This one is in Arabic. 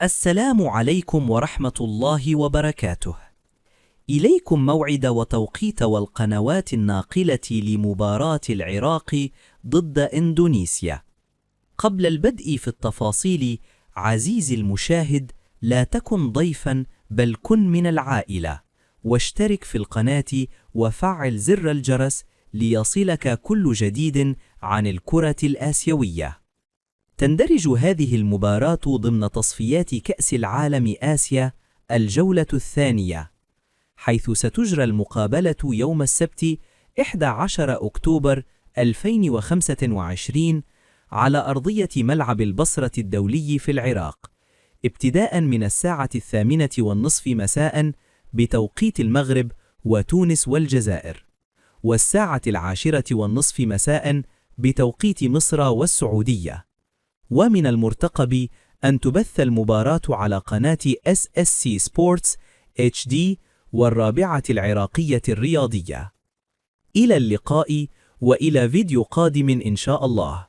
السلام عليكم ورحمة الله وبركاته. إليكم موعد وتوقيت والقنوات الناقلة لمباراة العراق ضد إندونيسيا. قبل البدء في التفاصيل، عزيزي المشاهد، لا تكن ضيفاً بل كن من العائلة، واشترك في القناة وفعل زر الجرس ليصلك كل جديد عن الكرة الآسيوية. تندرج هذه المباراة ضمن تصفيات كأس العالم آسيا الجولة الثانية، حيث ستجرى المقابلة يوم السبت 11 أكتوبر 2025 على أرضية ملعب البصرة الدولي في العراق، ابتداء من الساعة 8:30 مساء بتوقيت المغرب وتونس والجزائر، والساعة 10:30 مساء بتوقيت مصر والسعودية. ومن المرتقب أن تبث المباراة على قناة SSC Sports HD والرابعة العراقية الرياضية. إلى اللقاء، وإلى فيديو قادم إن شاء الله.